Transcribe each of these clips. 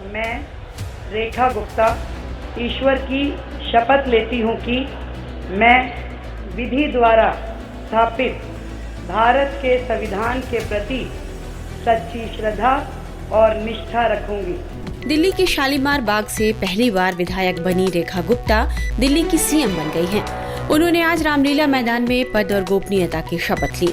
मैं रेखा गुप्ता ईश्वर की शपथ लेती हूँ कि मैं विधि द्वारा स्थापित भारत के संविधान के प्रति सच्ची श्रद्धा और निष्ठा रखूंगी। दिल्ली के शालीमार बाग से पहली बार विधायक बनी रेखा गुप्ता दिल्ली की सीएम बन गई हैं। उन्होंने आज रामलीला मैदान में पद और गोपनीयता की शपथ ली।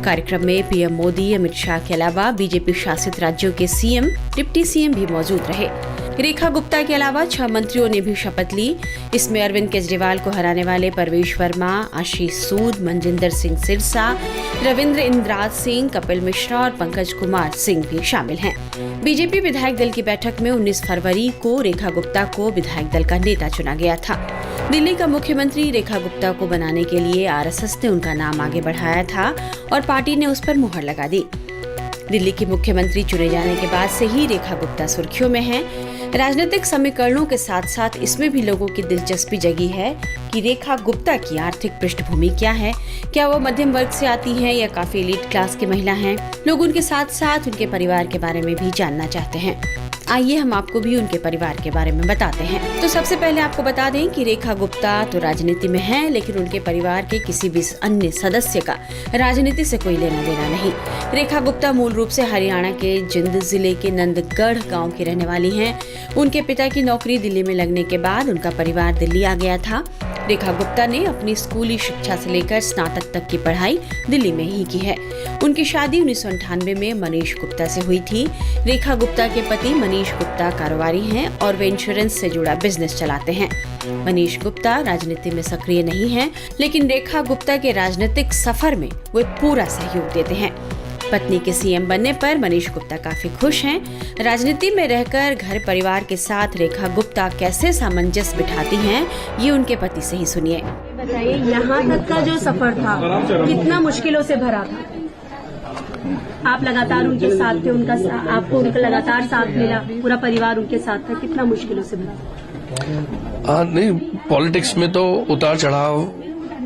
कार्यक्रम में पीएम मोदी, अमित शाह के अलावा बीजेपी शासित राज्यों के सीएम, डिप्टी सीएम भी मौजूद रहे। रेखा गुप्ता के अलावा 6 मंत्रियों ने भी शपथ ली। इसमें अरविंद केजरीवाल को हराने वाले परवेश वर्मा, आशीष सूद, मनजिंदर सिंह सिरसा, रविंद्र इंद्राज सिंह, कपिल मिश्रा और पंकज कुमार सिंह भी शामिल हैं। बीजेपी विधायक दल की बैठक में 19 फरवरी को रेखा गुप्ता को विधायक दल का नेता चुना गया था। दिल्ली का मुख्यमंत्री रेखा गुप्ता को बनाने के लिए आरएसएस ने उनका नाम आगे बढ़ाया था और पार्टी ने उस पर मुहर लगा दी। दिल्ली के मुख्यमंत्री चुने जाने के बाद से ही रेखा गुप्ता सुर्खियों में हैं। राजनीतिक समीकरणों के साथ साथ इसमें भी लोगों की दिलचस्पी जगी है कि रेखा गुप्ता की आर्थिक पृष्ठभूमि क्या है, क्या वो मध्यम वर्ग से आती हैं या काफी एलीट क्लास की महिला हैं। लोग उनके साथ साथ उनके परिवार के बारे में भी जानना चाहते हैं। आइए हम आपको भी उनके परिवार के बारे में बताते हैं। तो सबसे पहले आपको बता दें कि रेखा गुप्ता तो राजनीति में हैं, लेकिन उनके परिवार के किसी भी अन्य सदस्य का राजनीति से कोई लेना देना नहीं। रेखा गुप्ता मूल रूप से हरियाणा के जिंद जिले के नंदगढ़ गांव की रहने वाली हैं। उनके पिता की नौकरी दिल्ली में लगने के बाद उनका परिवार दिल्ली आ गया था। रेखा गुप्ता ने अपनी स्कूली शिक्षा से लेकर स्नातक तक की पढ़ाई दिल्ली में ही की है। उनकी शादी 1998 में मनीष गुप्ता से हुई थी। रेखा गुप्ता के पति मनीष गुप्ता कारोबारी हैं और वे इंश्योरेंस से जुड़ा बिजनेस चलाते हैं। मनीष गुप्ता राजनीति में सक्रिय नहीं हैं, लेकिन रेखा गुप्ता के राजनीतिक सफर में वे पूरा सहयोग देते हैं। पत्नी के सीएम बनने पर मनीष गुप्ता काफी खुश हैं। राजनीति में रहकर घर परिवार के साथ रेखा गुप्ता कैसे सामंजस्य बिठाती हैं, ये उनके पति से ही सुनिए। बताइए, यहाँ तक का जो सफर था कितना मुश्किलों से भरा था। आप लगातार उनके साथ थे, आपको उनका लगातार साथ मिला, पूरा परिवार उनके साथ था, कितना मुश्किलों से भरा। नहीं, पॉलिटिक्स में तो उतार चढ़ाव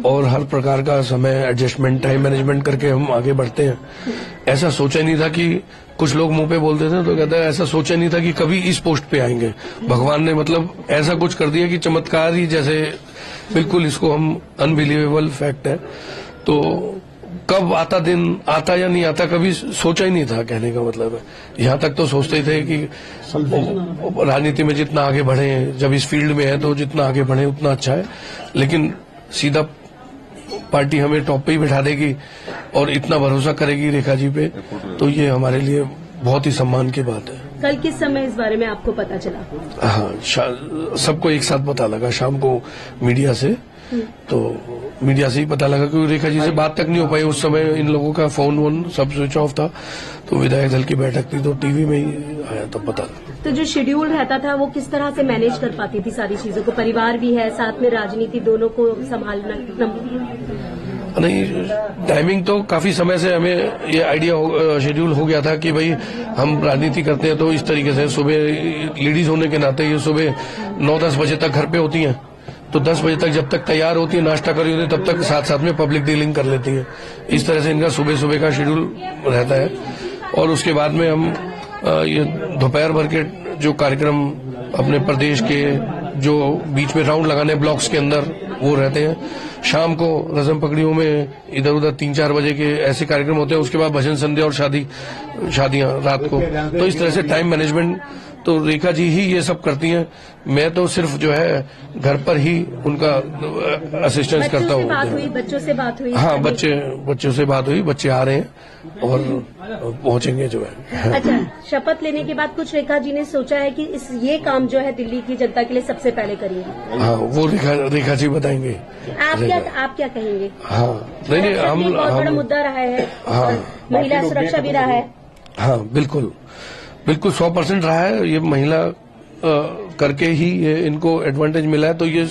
और हर प्रकार का समय एडजस्टमेंट, टाइम मैनेजमेंट करके हम आगे बढ़ते हैं। ऐसा सोचा नहीं था कि कुछ लोग मुंह पे बोलते थे तो कहते हैं ऐसा सोचा नहीं था कि कभी इस पोस्ट पे आएंगे। भगवान ने मतलब ऐसा कुछ कर दिया कि चमत्कार ही जैसे, बिल्कुल इसको हम अनबिलीवेबल फैक्ट है। तो कब आता दिन आता या नहीं आता कभी सोचा ही नहीं था, कहने का मतलब है। यहाँ तक तो सोचते ही थे कि राजनीति में जितना आगे बढ़े, जब इस फील्ड में है तो जितना आगे बढ़े उतना अच्छा है, लेकिन सीधा पार्टी हमें टॉप पे ही बैठा देगी और इतना भरोसा करेगी रेखा जी पे, तो ये हमारे लिए बहुत ही सम्मान की बात है। कल किस समय इस बारे में आपको पता चला? हाँ, सबको एक साथ पता लगा शाम को मीडिया से। तो मीडिया से ही पता लगा क्योंकि रेखा जी से बात तक नहीं हो पाई उस समय, इन लोगों का फोन वोन सब स्विच ऑफ था। तो विधायक दल की बैठक थी तो टीवी में ही आया तब पता लगा। तो जो शेड्यूल रहता था वो किस तरह से मैनेज कर पाती थी सारी चीजों को? परिवार भी है, साथ में राजनीति, दोनों को संभालना नहीं, टाइमिंग तो काफी समय से हमें ये आइडिया शेड्यूल हो गया था कि भाई हम राजनीति करते हैं तो इस तरीके से सुबह लेडीज होने के नाते ये सुबह 9-10 बजे तक घर पे होती हैं, तो 10 बजे तक जब तक तैयार होती है, नाश्ता कर रही होती है, तब तक साथ साथ में पब्लिक डीलिंग कर लेती है। इस तरह से इनका सुबह सुबह का शेड्यूल रहता है। और उसके बाद में हम ये दोपहर भर के जो कार्यक्रम अपने प्रदेश के जो बीच में राउंड लगाने ब्लॉक्स के अंदर वो रहते हैं। शाम को रस्म पकड़ियों में इधर उधर 3-4 बजे के ऐसे कार्यक्रम होते हैं। उसके बाद भजन संध्या और शादियां रात को। तो इस तरह से टाइम मैनेजमेंट तो रेखा जी ही ये सब करती हैं। मैं तो सिर्फ जो है घर पर ही उनका असिस्टेंस करता हूँ। बच्चों से बात हुई? हाँ, बच्चों से बात हुई। बच्चे आ रहे हैं और पहुंचेंगे जो है। अच्छा, शपथ लेने के बाद कुछ रेखा जी ने सोचा है कि ये काम जो है दिल्ली की जनता के लिए सबसे पहले करिए? हाँ, वो रेखा जी बताएंगे। आप क्या कहेंगे? हाँ, नहीं, हम बहुत बड़ा मुद्दा रहा है। हाँ, महिला सुरक्षा भी रहा है। हाँ, बिल्कुल 100% रहा है। ये महिला करके ही ये इनको एडवांटेज मिला है। तो ये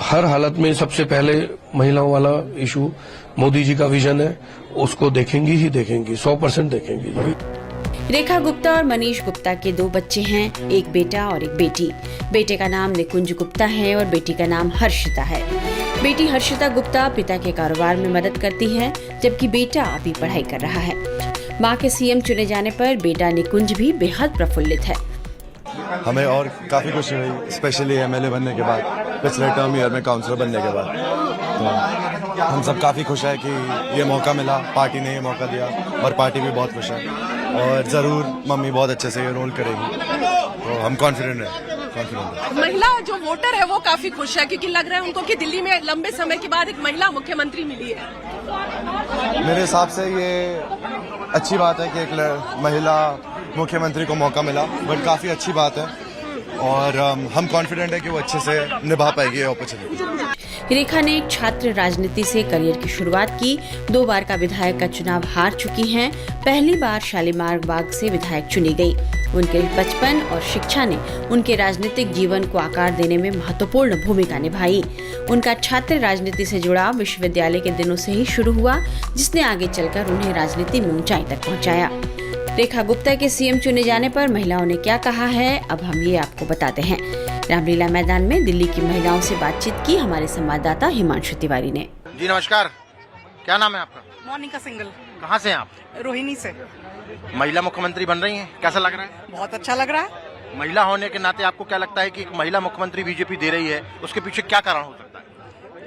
हर हालत में सबसे पहले महिलाओं वाला इशू मोदी जी का विजन है, उसको देखेंगी ही देखेंगी, 100% देखेंगी। रेखा गुप्ता और मनीष गुप्ता के 2 बच्चे हैं, एक बेटा और एक बेटी। बेटे का नाम निकुंज गुप्ता है और बेटी का नाम हर्षिता है। बेटी हर्षिता गुप्ता पिता के कारोबार में मदद करती है, जबकि बेटा अभी पढ़ाई कर रहा है। मां के सीएम चुने जाने पर बेटा निकुंज भी बेहद प्रफुल्लित है। हमें और काफ़ी खुशी हुई, स्पेशली एमएलए बनने के बाद, पिछले टर्म ईयर में काउंसलर बनने के बाद। तो हम सब काफ़ी खुश है कि ये मौका मिला, पार्टी ने ये मौका दिया और पार्टी भी बहुत खुश है और ज़रूर मम्मी बहुत अच्छे से ये रोल करेगी, तो हम कॉन्फिडेंट हैं। महिला जो वोटर है वो काफी खुश है क्योंकि लग रहा है उनको कि दिल्ली में लंबे समय के बाद एक महिला मुख्यमंत्री मिली है। मेरे हिसाब से ये अच्छी बात है कि एक महिला मुख्यमंत्री को मौका मिला, बट काफ़ी अच्छी बात है और हम कॉन्फिडेंट है कि वो अच्छे से निभा पाएगी ये अपॉर्चुनिटी। रेखा ने छात्र राजनीति से करियर की शुरुआत की, 2 बार का विधायक का चुनाव हार चुकी हैं, पहली बार शालीमार बाग से विधायक चुनी गई। उनके बचपन और शिक्षा ने उनके राजनीतिक जीवन को आकार देने में महत्वपूर्ण भूमिका निभाई। उनका छात्र राजनीति से जुड़ाव विश्वविद्यालय के दिनों से ही शुरू हुआ, जिसने आगे चलकर उन्हें राजनीति में ऊंचाई तक पहुंचाया। रेखा गुप्ता के सीएम चुने जाने पर महिलाओं ने क्या कहा है, अब हम ये आपको बताते हैं। रामलीला मैदान में दिल्ली की महिलाओं से बातचीत की हमारे संवाददाता हिमांशु तिवारी ने। जी नमस्कार, क्या नाम है आपका? मोनिका सिंगल। कहाँ से हैं आप? रोहिणी से। महिला मुख्यमंत्री बन रही हैं, कैसा लग रहा है? बहुत अच्छा लग रहा है। महिला होने के नाते आपको क्या लगता है कि एक महिला मुख्यमंत्री बीजेपी दे रही है, उसके पीछे क्या कारण हो सकता है?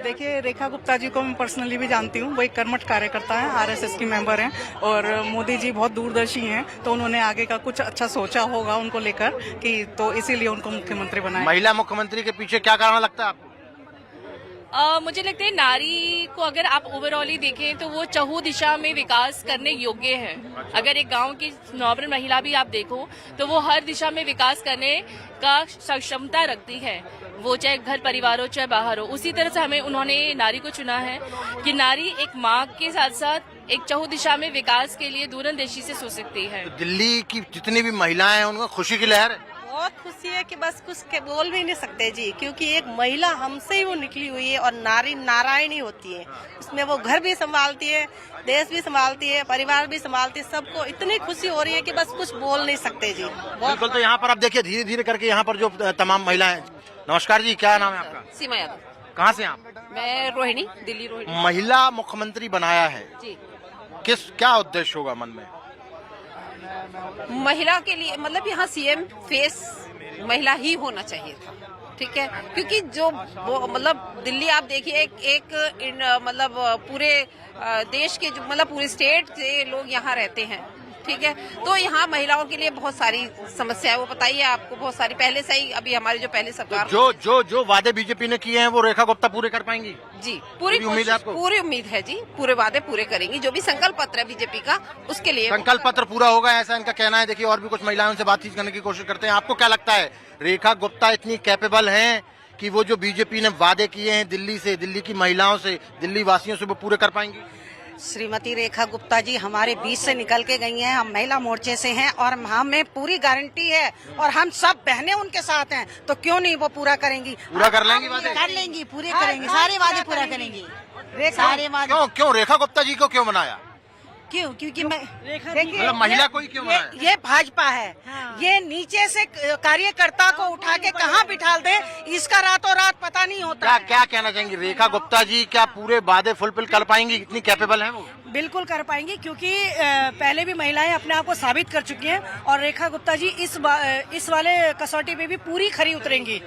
देखिए, रेखा गुप्ता जी को मैं पर्सनली भी जानती हूँ, वो एक कर्मठ कार्यकर्ता है, आरएसएस की मेंबर हैं और मोदी जी बहुत दूरदर्शी हैं, तो उन्होंने आगे का कुछ अच्छा सोचा होगा उनको लेकर कि तो इसीलिए उनको मुख्यमंत्री बनाया। महिला मुख्यमंत्री के पीछे क्या कारण लगता है आपको? मुझे लगता है नारी को अगर आप ओवरऑल ही देखें तो वो चहु दिशा में विकास करने योग्य है। अगर एक गांव की नॉर्मल महिला भी आप देखो तो वो हर दिशा में विकास करने का क्षमता रखती है, वो चाहे घर परिवार हो चाहे बाहर हो। उसी तरह से हमें उन्होंने नारी को चुना है कि नारी एक माँ के साथ साथ एक चहु दिशा में विकास के लिए दूरंदेशी से सोच सकती है। तो दिल्ली की जितनी भी महिलाएं हैं उनका खुशी की लहर है। बहुत खुशी है कि बस कुछ के बोल भी नहीं सकते जी, क्योंकि एक महिला हमसे ही वो निकली हुई है और नारी नारायणी होती है, उसमें वो घर भी संभालती है, देश भी संभालती है, परिवार भी संभालती है। सबको इतनी खुशी हो रही है कि बस कुछ बोल नहीं सकते जी। बिल्कुल, तो यहाँ पर आप देखिए धीरे धीरे करके यहाँ पर जो तमाम महिलाएं। नमस्कार जी, क्या नाम है आपका? सीमा यादव। कहाँ से आप? मैं रोहिणी, दिल्ली रोहिणी। महिला मुख्यमंत्री बनाया है जी, क्या उद्देश्य होगा मन में? महिला के लिए मतलब यहाँ सीएम फेस महिला ही होना चाहिए था, ठीक है, क्योंकि जो मतलब दिल्ली आप देखिए एक मतलब पूरे देश के मतलब पूरे स्टेट से लोग यहाँ रहते हैं, ठीक है, तो यहाँ महिलाओं के लिए बहुत सारी समस्या है। वो बताइए आपको, बहुत सारी पहले से ही, अभी हमारी जो पहले सरकार जो वादे बीजेपी ने किए हैं वो रेखा गुप्ता पूरे कर पाएंगी जी। पूरी उम्मीद है आपको? पूरी उम्मीद है जी, पूरे वादे पूरे करेंगी। जो भी संकल्प पत्र है बीजेपी का उसके लिए संकल्प पत्र पूरा होगा ऐसा इनका कहना है। देखिए और भी कुछ महिलाओं से बातचीत करने की कोशिश करते हैं। आपको क्या लगता है रेखा गुप्ता इतनी कैपेबल हैं कि वो जो बीजेपी ने वादे किए हैं दिल्ली से, दिल्ली की महिलाओं से, दिल्ली वासियों से, वो पूरे कर पाएंगी? श्रीमती रेखा गुप्ता जी हमारे बीच से निकल के गई हैं, हम महिला मोर्चे से हैं और हमें पूरी गारंटी है और हम सब बहनें उनके साथ हैं, तो क्यों नहीं वो पूरा करेंगी? पूरा कर लेंगी वादे? कर लेंगी, पूरे करेंगी, सारे वादे पूरा करेंगी। सारे वादे क्यों रेखा गुप्ता जी को क्यों बनाया? क्यों? क्योंकि मतलब महिला को ही क्यों बनाया? ये भाजपा है, ये नीचे से कार्यकर्ता को उठा के कहाँ बिठाल दे इसका रातों रात पता नहीं होता। क्या कहना चाहेंगी रेखा गुप्ता जी, क्या पूरे वादे फुलफिल कर पाएंगी? इतनी कैपेबल हैं वो? बिल्कुल कर पाएंगी, क्योंकि पहले भी महिलाएं अपने आप को साबित कर चुकी हैं और रेखा गुप्ता जी इस वाले कसौटी पे भी पूरी खरी उतरेंगी